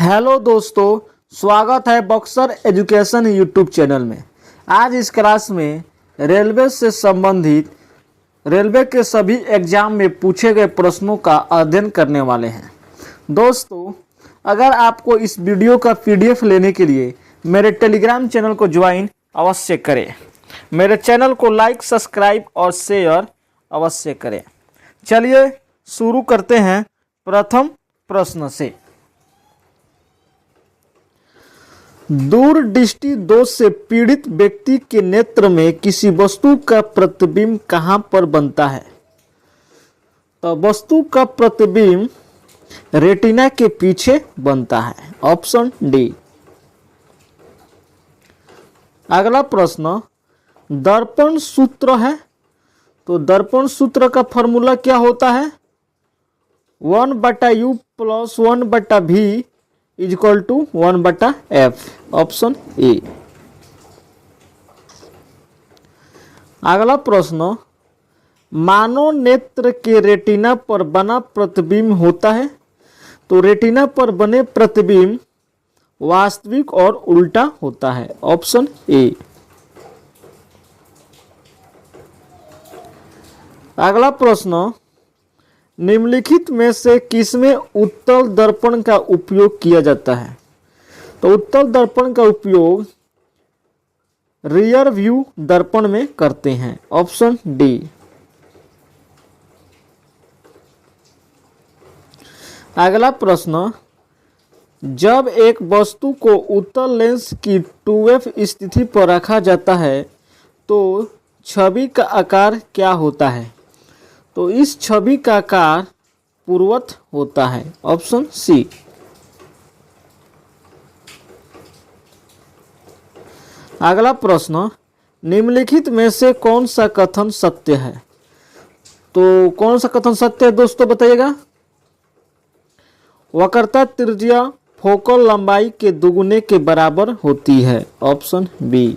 Hello दोस्तों, स्वागत है बॉक्सर एजुकेशन यूट्यूब चैनल में। आज इस क्लास में रेलवे से संबंधित रेलवे के सभी एग्जाम में पूछे गए प्रश्नों का अध्ययन करने वाले हैं। दोस्तों, अगर आपको इस वीडियो का पीडीएफ लेने के लिए मेरे टेलीग्राम चैनल को ज्वाइन अवश्य करें। मेरे चैनल को लाइक, सब्सक्राइब और शेयर अवश्य करें। चलिए शुरू करते हैं प्रथम प्रश्न से। दूरदृष्टि दोष से पीड़ित व्यक्ति के नेत्र में किसी वस्तु का प्रतिबिंब कहां पर बनता है? तो वस्तु का प्रतिबिंब रेटिना के पीछे बनता है। Option D. अगला प्रश्न, दर्पण सूत्र है, तो दर्पण सूत्र का फॉर्मूला क्या होता है? 1/u + 1/v = 1/f। Option A. अगला प्रश्न, मानव नेत्र के रेटिना पर बना प्रतिबिंब होता है, तो रेटिना पर बने प्रतिबिंब वास्तविक और उल्टा होता है। Option A. अगला प्रश्न, निम्नलिखित में से किसमें उत्तल दर्पण का उपयोग किया जाता है? तो उत्तल दर्पण का उपयोग रियर व्यू दर्पण में करते हैं। Option D. अगला प्रश्न, जब एक वस्तु को उत्तल लेंस की 2f स्थिति पर रखा जाता है तो छवि का आकार क्या होता है? तो इस छवि का आकार पूर्ववत होता है। Option C. अगला प्रश्न, निम्नलिखित में से कौन सा कथन सत्य है? तो कौन सा कथन सत्य है दोस्तों, बताइएगा। वक्रता त्रिज्या फोकल लंबाई के दुगुने के बराबर होती है। Option B.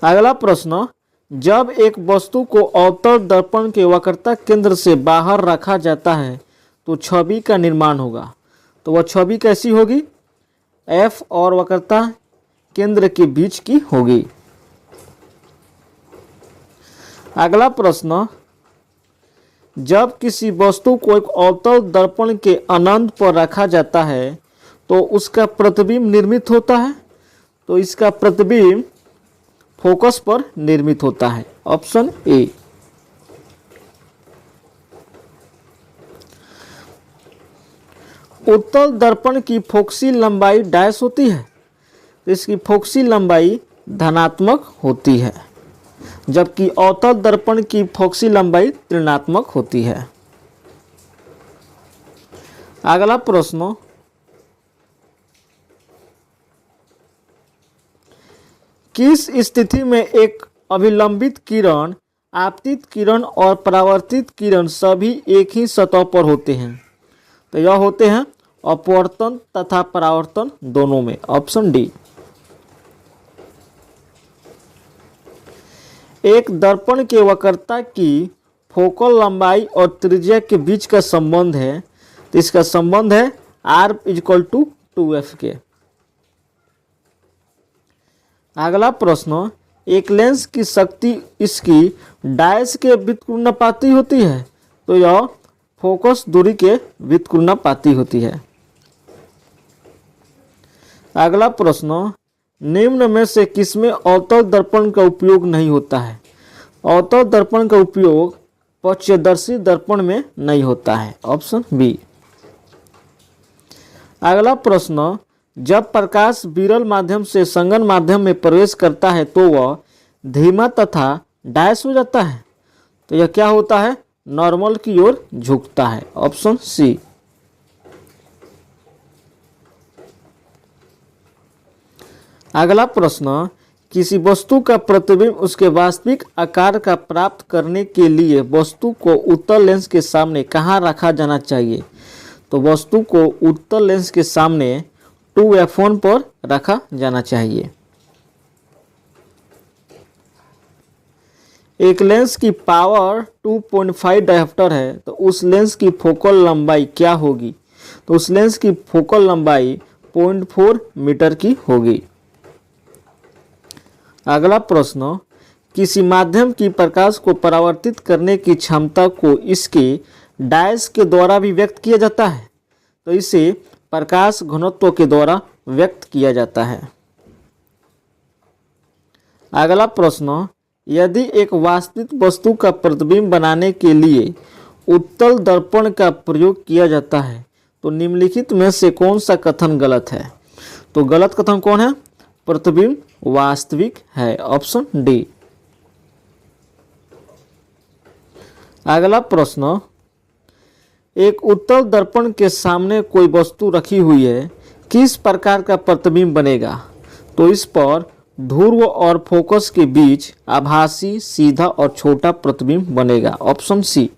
अगला प्रश्न, जब एक वस्तु को अवतल दर्पण के वक्रता केंद्र से बाहर रखा जाता है तो छवि का निर्माण होगा, तो वह छवि कैसी होगी? एफ और वक्रता केंद्र के बीच की होगी। अगला प्रश्न, जब किसी वस्तु को एक अवतल दर्पण के अनंत पर रखा जाता है तो उसका प्रतिबिंब निर्मित होता है, तो इसका प्रतिबिंब फोकस पर निर्मित होता है। Option A. उत्तल दर्पण की फोकसी लंबाई डैश होती है, तो इसकी फोकसी लंबाई धनात्मक होती है, जबकि अवतल दर्पण की फोकसी लंबाई ऋणात्मक होती है। अगला प्रश्न, किस स्थिति में एक अभिलंबित किरण, आपतित किरण और परावर्तित किरण सभी एक ही सतह पर होते हैं? तो यह होते हैं अपवर्तन तथा परावर्तन दोनों में। Option D. एक दर्पण के वक्रता की फोकल लंबाई और त्रिज्या के बीच का संबंध है, तो इसका संबंध है r = 2f के। अगला प्रश्न, एक लेंस की शक्ति इसकी डैश के व्युत्क्रमानुपाती होती है, तो यह फोकस दूरी के व्युत्क्रमानुपाती होती है। अगला प्रश्न, निम्न में से किसमें अवतल दर्पण का उपयोग नहीं होता है? अवतल दर्पण का उपयोग पक्षदर्शी दर्पण में नहीं होता है। Option B. अगला प्रश्न, जब प्रकाश विरल माध्यम से संगन माध्यम में प्रवेश करता है तो वह धीमा तथा डैश हो जाता है, तो यह क्या होता है? नॉर्मल की ओर झुकता है। Option C. अगला प्रश्न, किसी वस्तु का प्रतिबिंब उसके वास्तविक आकार का प्राप्त करने के लिए वस्तु को उत्तल लेंस के सामने कहाँ रखा जाना चाहिए? तो वस्तु को उत्तल लेंस के सामने 2f1 पर रखा जाना चाहिए। एक लेंस की पावर 2.5 डायोप्टर है तो उस लेंस की फोकल लंबाई क्या होगी? तो उस लेंस की फोकल लंबाई 0.4 मीटर की होगी। अगला प्रश्न, किसी माध्यम की प्रकाश को परावर्तित करने की क्षमता को इसके डायस के द्वारा भी व्यक्त किया जाता है, तो इसे प्रकाश घनत्व के द्वारा व्यक्त किया जाता है। अगला प्रश्न, यदि एक वास्तविक वस्तु का प्रतिबिंब बनाने के लिए उत्तल दर्पण का प्रयोग किया जाता है तो निम्नलिखित में से कौन सा कथन गलत है? तो गलत कथन कौन है? प्रतिबिंब वास्तविक है, ऑप्शन डी। अगला प्रश्न, एक उत्तल दर्पण के सामने कोई वस्तु रखी हुई है, किस प्रकार का प्रतिबिंब बनेगा? तो इस पर ध्रुव और फोकस के बीच आभासी, सीधा और छोटा प्रतिबिंब बनेगा, ऑप्शन सी।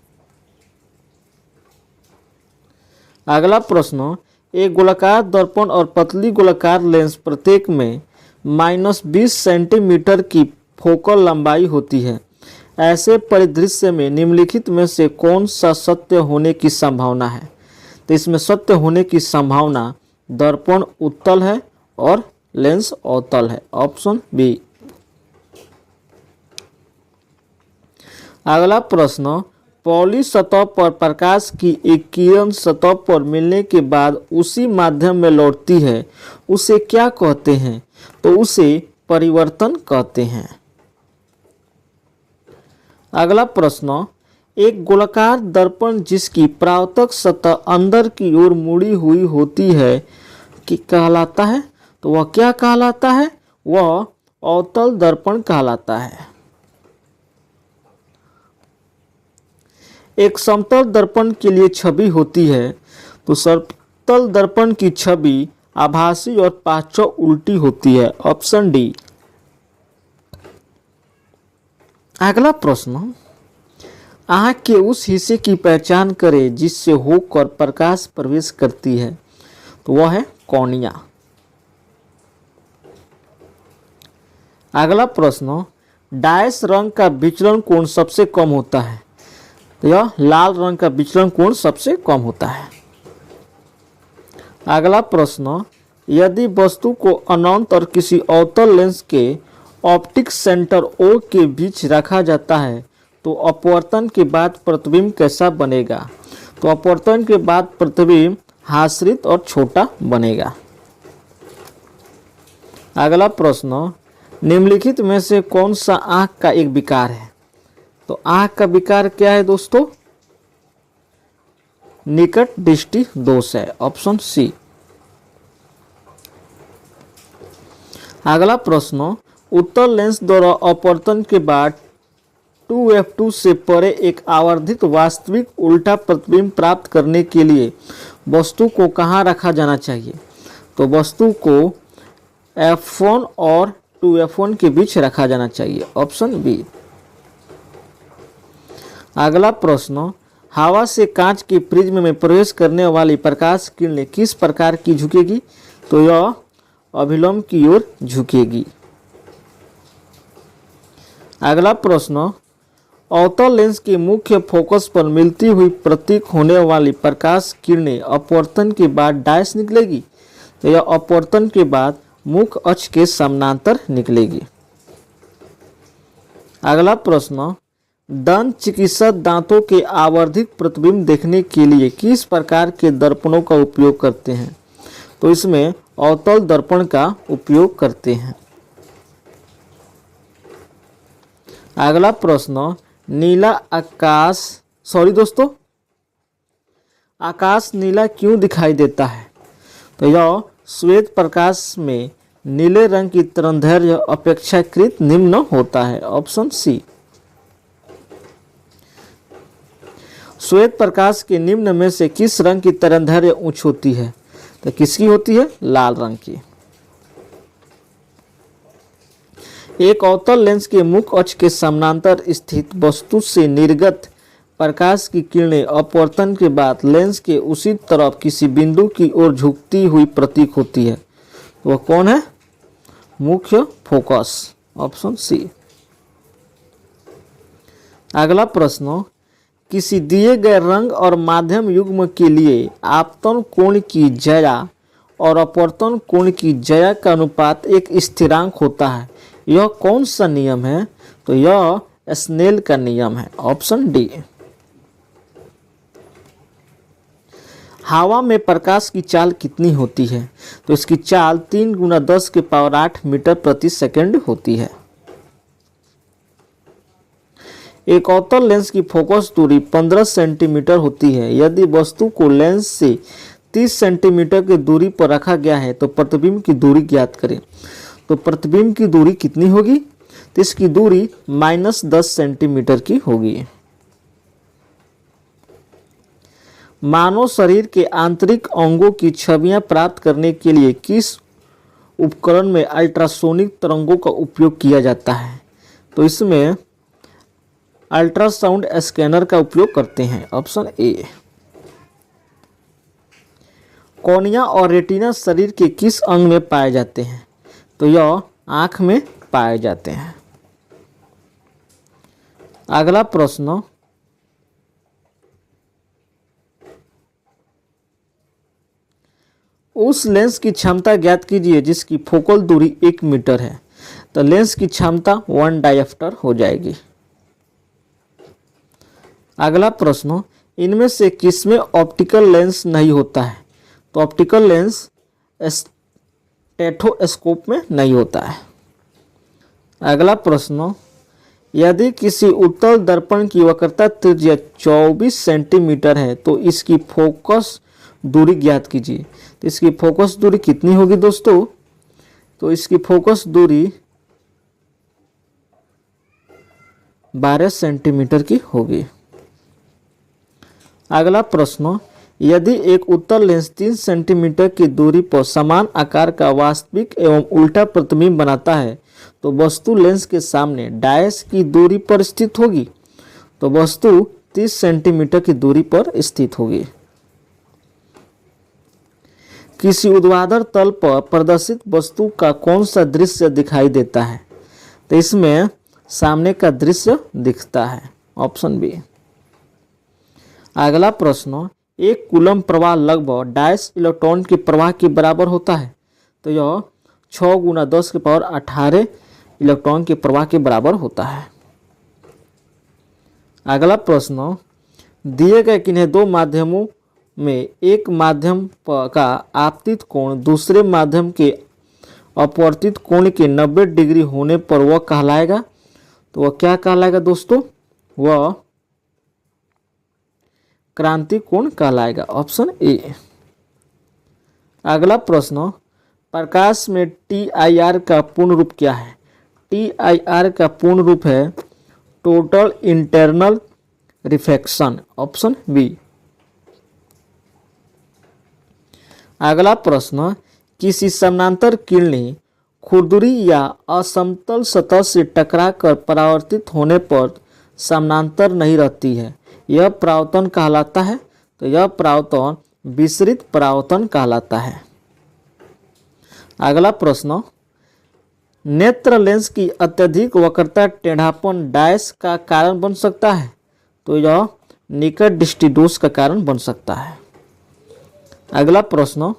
अगला प्रश्न, एक गोलाकार दर्पण और पतली गोलाकार लेंस प्रत्येक में -20 सेंटीमीटर की फोकल लंबाई होती है। ऐसे परिदृश्य में निम्नलिखित में से कौन सा सत्य होने की संभावना है? तो इसमें सत्य होने की संभावना दर्पण उत्तल है और लेंस अवतल है, ऑप्शन बी। अगला प्रश्न, पॉलिश सतह पर प्रकाश की एक किरण सतह पर मिलने के बाद उसी माध्यम में लौटती है, उसे क्या कहते हैं? तो उसे परिवर्तन कहते हैं। अगला प्रश्न, एक गोलाकार दर्पण जिसकी परावर्तक सतह अंदर की ओर मुड़ी हुई होती है कि कहलाता है? तो वह क्या कहलाता है? वह अवतल दर्पण कहलाता है। एक समतल दर्पण के लिए छवि होती है तो समतल दर्पण की छवि आभासी और पार्श्व उल्टी होती है, ऑप्शन डी। अगला प्रश्न, आँख के उस हिस्से की पहचान करें जिससे होकर प्रकाश प्रवेश करती है, तो वह है कॉर्निया। अगला प्रश्न, डायस रंग का विचलन कोण सबसे कम होता है? तो यह लाल रंग का विचलन कोण सबसे कम होता है। अगला प्रश्न, यदि वस्तु को अनंत और किसी अवतल लेंस के ऑप्टिक सेंटर O के बीच रखा जाता है तो अपवर्तन के बाद प्रतिबिंब कैसा बनेगा? तो अपवर्तन के बाद प्रतिबिंब हास्रित और छोटा बनेगा। अगला प्रश्न, निम्नलिखित में से कौन सा आँख का एक विकार है? तो आँख का विकार क्या है दोस्तों? निकट दृष्टि दोष है, ऑप्शन सी। अगला प्रश्न, उत्तल लेंस द्वारा अपवर्तन के बाद 2f2 से परे एक आवर्धित वास्तविक उल्टा प्रतिबिंब प्राप्त करने के लिए वस्तु को कहाँ रखा जाना चाहिए? तो वस्तु को f1 और 2f1 के बीच रखा जाना चाहिए, ऑप्शन बी। अगला प्रश्न, हवा से कांच के प्रिज्म में प्रवेश करने वाली प्रकाश किरणें किस प्रकार की झुकेगी? तो यह अभिलंब की ओर झुकेगी। अगला प्रश्न, अवतल लेंस के मुख्य फोकस पर मिलती हुई प्रतीक होने वाली प्रकाश किरणें अपवर्तन के बाद डायस निकलेगी? तो यह अपवर्तन के बाद मुख्य अक्ष के समानांतर निकलेगी। अगला प्रश्न, दंत चिकित्सक दांतों के आवर्धित प्रतिबिंब देखने के लिए किस प्रकार के दर्पणों का उपयोग करते हैं? तो इसमें अवतल दर्पण का उपयोग करते हैं। अगला प्रश्न, नीला आकाश नीला क्यों दिखाई देता है? तो यह श्वेत प्रकाश में नीले रंग की तरंगदैर्घ्य अपेक्षाकृत निम्न होता है, ऑप्शन सी। श्वेत प्रकाश के निम्न में से किस रंग की तरंगदैर्घ्य उच्च होती है? तो किसकी होती है? लाल रंग की। एक अवतल लेंस के मुख्य अक्ष के समानांतर स्थित वस्तु से निर्गत प्रकाश की किरणें अपवर्तन के बाद लेंस के उसी तरफ किसी बिंदु की ओर झुकती हुई प्रतीक होती है। वह कौन है? मुख्य फोकस, ऑप्शन सी। अगला प्रश्न, किसी दिए गए रंग और माध्यम युग्म के लिए आपतन कोण की ज्या और अपवर्तन कोण की ज्या का अनुपात एक स्थिरांक होता है, यह कौन सा नियम है? तो यह स्नेल का नियम है, ऑप्शन डी। हवा में प्रकाश की चाल कितनी होती है? तो इसकी चाल 3 × 10⁸ मीटर प्रति सेकंड होती है। एक अवतल लेंस की फोकस दूरी 15 सेंटीमीटर होती है। यदि वस्तु को लेंस से 30 सेंटीमीटर की दूरी पर रखा गया है तो प्रतिबिंब की दूरी ज्ञात करें। तो प्रतिबिंब की दूरी कितनी होगी? तो इसकी दूरी -10 सेंटीमीटर की होगी। मानव शरीर के आंतरिक अंगों की छवियां प्राप्त करने के लिए किस उपकरण में अल्ट्रासोनिक तरंगों का उपयोग किया जाता है? तो इसमें अल्ट्रासाउंड स्कैनर का उपयोग करते हैं, ऑप्शन ए। कॉर्निया और रेटिना शरीर के किस अंग में पाए जाते हैं? तो यह आंख में पाए जाते हैं। अगला प्रश्न, उस लेंस की क्षमता ज्ञात कीजिए जिसकी फोकल दूरी 1 मीटर है। तो लेंस की क्षमता 1 डायप्टर हो जाएगी। अगला प्रश्न, इनमें से किसमें ऑप्टिकल लेंस नहीं होता है? तो ऑप्टिकल लेंस स्टेथोस्कोप में नहीं होता है। अगला प्रश्न, यदि किसी उत्तल दर्पण की वक्रता त्रिज्या 24 सेंटीमीटर है तो इसकी फोकस दूरी ज्ञात कीजिए। तो इसकी फोकस दूरी कितनी होगी दोस्तों? तो इसकी फोकस दूरी 12 सेंटीमीटर की होगी। अगला प्रश्न, यदि एक उत्तल लेंस 3 सेंटीमीटर की दूरी पर समान आकार का वास्तविक एवं उल्टा प्रतिबिंब बनाता है तो वस्तु लेंस के सामने डैश की दूरी पर स्थित होगी। तो वस्तु 30 सेंटीमीटर की दूरी पर स्थित होगी। किसी ऊर्ध्वाधर तल पर प्रदर्शित वस्तु का कौन सा दृश्य दिखाई देता है? तो इसमें सामने का दृश्य दिखता है, ऑप्शन बी। अगला प्रश्न, एक कूलम प्रवाह लगभग डैश इलेक्ट्रॉन के प्रवाह के बराबर होता है। तो यह 6 × 10⁸ इलेक्ट्रॉन के प्रवाह के बराबर होता है। अगला प्रश्न, दिए गए किन्हीं दो माध्यमों में एक माध्यम का आपतित कोण दूसरे माध्यम के अपवर्तित कोण के 90 डिग्री होने पर वह कहलाएगा। तो वह क्या कहलाएगा दोस्तों? वह क्रांति कोण कहलाएगा, ऑप्शन ए। अगला प्रश्न, प्रकाश में TIR का पूर्ण रूप क्या है? TIR का पूर्ण रूप है total internal refraction, option B. अगला प्रश्न, किसी समानांतर किरणें खुरदुरी या असमतल सतह से टकराकर परावर्तित होने पर समानांतर नहीं रहती है, यह परावर्तन कहलाता है। तो यह परावर्तन विसरित परावर्तन कहलाता है। अगला प्रश्न, नेत्र लेंस की अत्यधिक वक्रता टेढ़ापन डैश का कारण बन सकता है। तो यह निकट दृष्टि दोष का कारण बन सकता है। अगला प्रश्न,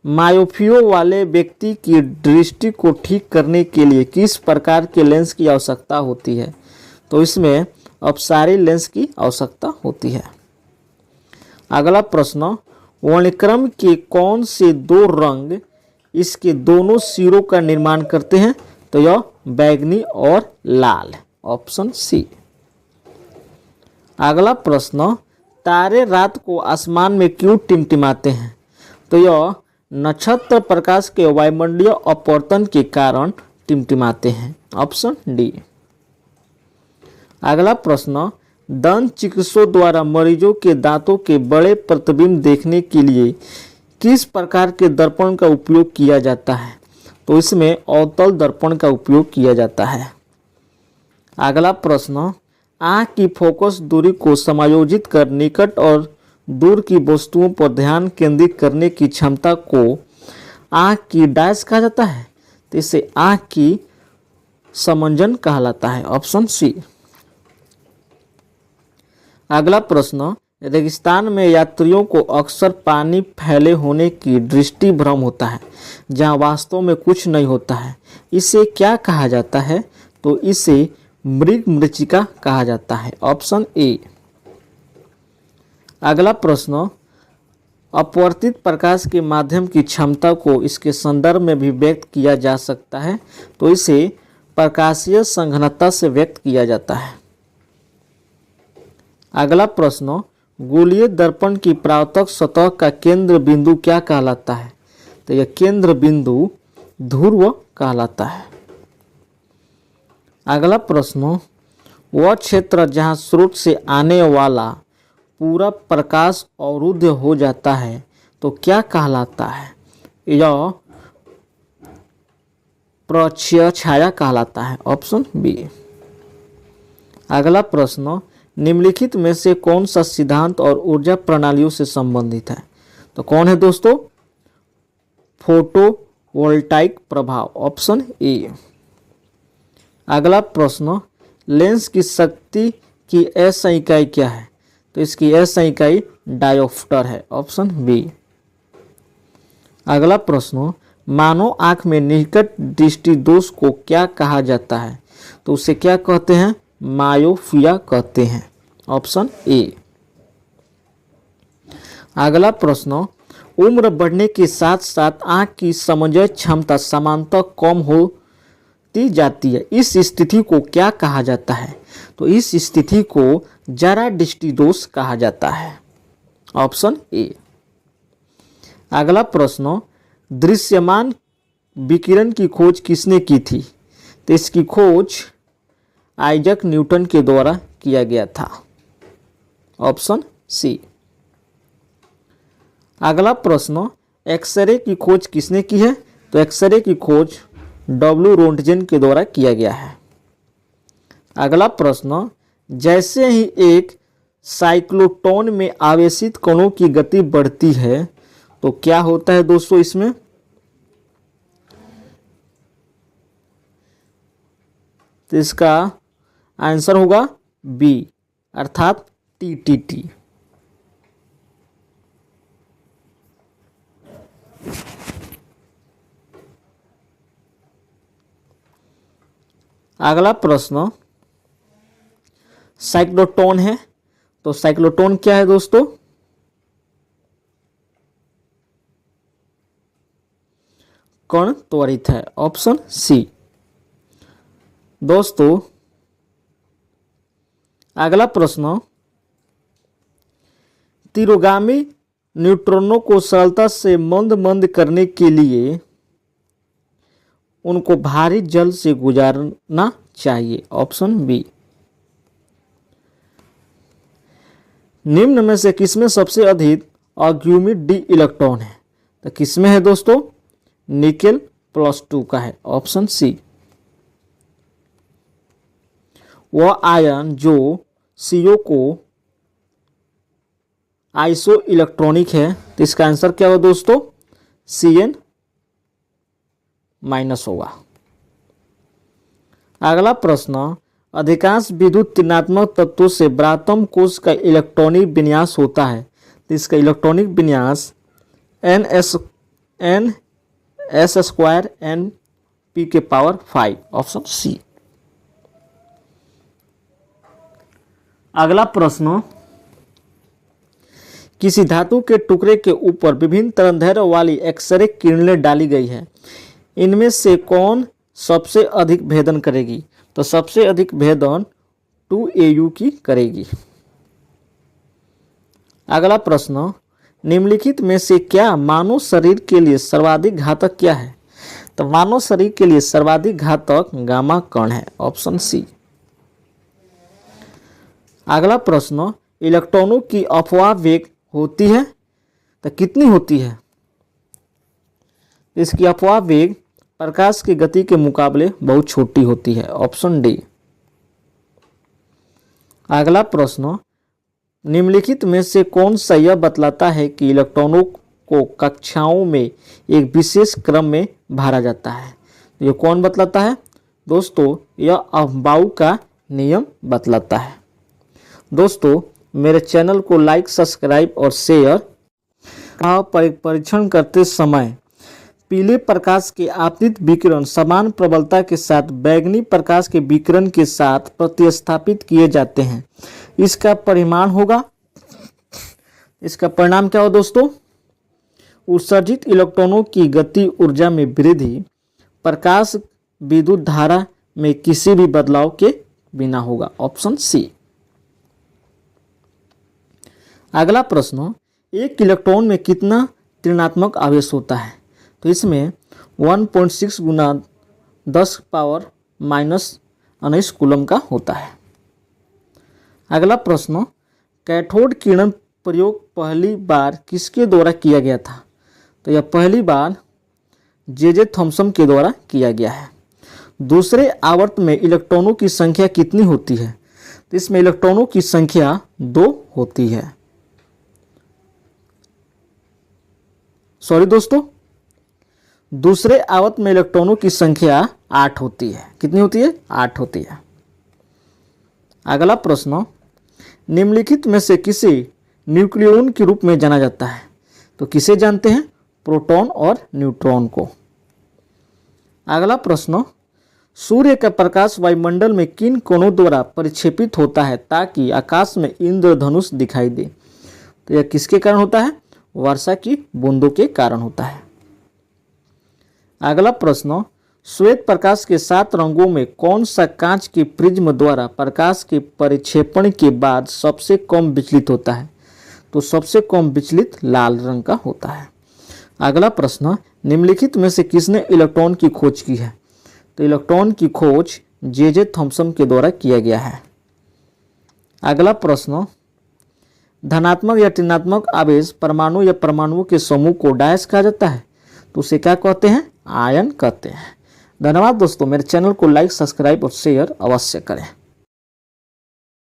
मायोपिया वाले व्यक्ति की दृष्टि को ठीक करने के लिए किस प्रकार के लेंस की आवश्यकता होती है? तो इसमें अपसारी लेंस की आवश्यकता होती है। अगला प्रश्न, वर्णक्रम के कौन से दो रंग इसके दोनों सिरों का निर्माण करते हैं? तो यह बैंगनी और लाल, ऑप्शन सी। अगला प्रश्न, तारे रात को आसमान में क्यों टिमटिमाते हैं? तो यह नक्षत्र प्रकाश के वायुमंडलीय अपवर्तन के कारण टिमटिमाते हैं, ऑप्शन डी। अगला प्रश्न, दंत चिकित्सकों द्वारा मरीजों के दांतों के बड़े प्रतिबिंब देखने के लिए किस प्रकार के दर्पण का उपयोग किया जाता है? तो इसमें अवतल दर्पण का उपयोग किया जाता है। अगला प्रश्न, आँख की फोकस दूरी को समायोजित कर निकट और दूर की वस्तुओं पर ध्यान केंद्रित करने की क्षमता को आँख की डैश कहा जाता है। तो इसे आँख की समंजन कहलाता है, ऑप्शन सी। अगला प्रश्न, रेगिस्तान में यात्रियों को अक्सर पानी फैले होने की दृष्टि भ्रम होता है जहां वास्तव में कुछ नहीं होता है, इसे क्या कहा जाता है? तो इसे मृगमरीचिका कहा जाता है। Option A. अगला प्रश्न, अपवर्तित प्रकाश के माध्यम की क्षमता को इसके संदर्भ में भी व्यक्त किया जा सकता है, तो इसे प्रकाशीय संघनता से व्यक्त किया जाता है। अगला प्रश्न, गोलीय दर्पण की परावर्तक सतह का केंद्र बिंदु क्या कहलाता है? तो यह केंद्र बिंदु ध्रुव कहलाता है। अगला प्रश्न, वह क्षेत्र जहां स्रोत से आने वाला पूरा प्रकाश अवरुद्ध हो जाता है तो क्या कहलाता है? यह प्रक्षय छाया कहलाता है। Option B. अगला प्रश्न, निम्नलिखित में से कौन सा सिद्धांत और ऊर्जा प्रणालियों से संबंधित है? तो कौन है दोस्तों? फोटोवोल्टाइक प्रभाव। Option A. अगला प्रश्न, लेंस की शक्ति की SI इकाई क्या है? तो इसकी SI इकाई डायोप्टर है। Option B. अगला प्रश्न, मानव आंख में निकट दृष्टि दोष को क्या कहा जाता है? तो उसे क्या कहते हैं? मायोपिया कहते हैं। Option A. अगला प्रश्न, उम्र बढ़ने के साथ साथ आंख की समझ क्षमता सामान्यतः कम होती जाती है, इस स्थिति को क्या कहा जाता है? तो इस स्थिति को जरा दृष्टि दोष कहा जाता है। Option A. अगला प्रश्न, दृश्यमान विकिरण की खोज किसने की थी? तो इसकी खोज आइजैक न्यूटन के द्वारा किया गया था। Option C. अगला प्रश्न, एक्सरे की खोज किसने की है? तो एक्सरे की खोज W रोंटगेन के द्वारा किया गया है। अगला प्रश्न, जैसे ही एक साइक्लोट्रॉन में आवेशित कणों की गति बढ़ती है तो क्या होता है दोस्तों इसमें? तो इसका आंसर होगा बी, अर्थात TTT। अगला प्रश्न, साइक्लोट्रॉन है, तो साइक्लोट्रॉन क्या है दोस्तों? कण त्वरित है। Option C. दोस्तों अगला प्रश्न, तिरोगामी न्यूट्रॉनों को सरलता से मंद मंद करने के लिए उनको भारी जल से गुजारना चाहिए। Option B. निम्न में से किसमें सबसे अधिक ऑर्ग्यूमिड डी इलेक्ट्रॉन है? तो किसमें है दोस्तों? निकेल +2 का है। Option C. वह आयन जो CO को आइसो इलेक्ट्रॉनिक है, तो इसका आंसर क्या होगा दोस्तों? Cn- होगा। अगला प्रश्न, अधिकांश विद्युत ऋणात्मक तत्वों से ब्रातम कोष का इलेक्ट्रॉनिक विन्यास होता है, तो इसका इलेक्ट्रॉनिक विन्यास ns² Np⁵। Option C. अगला प्रश्न, किसी धातु के टुकड़े के ऊपर विभिन्न तरंगदैर्घ्य वाली एक्सरे किरणें डाली गई है, इनमें से कौन सबसे अधिक भेदन करेगी? तो सबसे अधिक भेदन 2AU की करेगी। अगला प्रश्न, निम्नलिखित में से क्या मानव शरीर के लिए सर्वाधिक घातक क्या है? तो मानव शरीर के लिए सर्वाधिक घातक गामा कण है। Option C. अगला प्रश्न, इलेक्ट्रॉनों की अपवाह वेग होती है, तो कितनी होती है? इसकी अपवाह वेग प्रकाश की गति के मुकाबले बहुत छोटी होती है। Option D. अगला प्रश्न, निम्नलिखित में से कौन सा यह बतलाता है कि इलेक्ट्रॉनों को कक्षाओं में एक विशेष क्रम में भरा जाता है? तो यह कौन बतलाता है दोस्तों? यह अफबाउ का नियम बतलाता है। दोस्तों मेरे चैनल को लाइक, सब्सक्राइब और शेयर। परीक्षण करते समय पीले प्रकाश के आपतित विकिरण समान प्रबलता के साथ बैंगनी प्रकाश के विकिरण के साथ प्रतिस्थापित किए जाते हैं। इसका परिणाम क्या हो दोस्तों? उत्सर्जित इलेक्ट्रॉनों की गति ऊर्जा में वृद्धि प्रकाश विद्युत धारा में किसी भी बदलाव के बिना होगा। Option C. अगला प्रश्न, एक इलेक्ट्रॉन में कितना ऋणात्मक आवेश होता है? तो इसमें 1.6 गुना 10⁻⁻19 कूलम का होता है। अगला प्रश्न, कैथोड किरण प्रयोग पहली बार किसके द्वारा किया गया था? तो यह पहली बार जे थॉमसन के द्वारा किया गया है। दूसरे आवर्त में इलेक्ट्रॉनों की संख्या कितनी होती है? तो इसमें इलेक्ट्रॉनों की संख्या 2 होती है। दोस्तों, दूसरे आवर्त में इलेक्ट्रॉनों की संख्या 8 होती है। कितनी होती है? 8 होती है। अगला प्रश्न, निम्नलिखित में से किसे न्यूक्लियॉन के रूप में जाना जाता है? तो किसे जानते हैं? प्रोटॉन और न्यूट्रॉन को। अगला प्रश्न, सूर्य का प्रकाश वायुमंडल में किन कणों द्वारा परिक्षेपित होता है ताकि आकाश में इंद्रधनुष दिखाई दे? तो यह किसके कारण होता है? वर्षा की बूंदों के कारण होता है। अगला प्रश्न, श्वेत प्रकाश के 7 रंगों में कौन सा कांच के प्रिज्म द्वारा प्रकाश के परिक्षेपण के बाद सबसे कम विचलित होता है? तो सबसे कम विचलित लाल रंग का होता है। अगला प्रश्न, निम्नलिखित में से किसने इलेक्ट्रॉन की खोज की है? तो इलेक्ट्रॉन की खोज जे थॉमसन के द्वारा किया गया है। अगला प्रश्न, धनात्मक या ऋणात्मक आवेश परमाणु या परमाणुओं के समूह को डायस कहा जाता है। तो उसे क्या कहते हैं? आयन कहते हैं। धन्यवाद दोस्तों, मेरे चैनल को लाइक, सब्सक्राइब और शेयर अवश्य करें।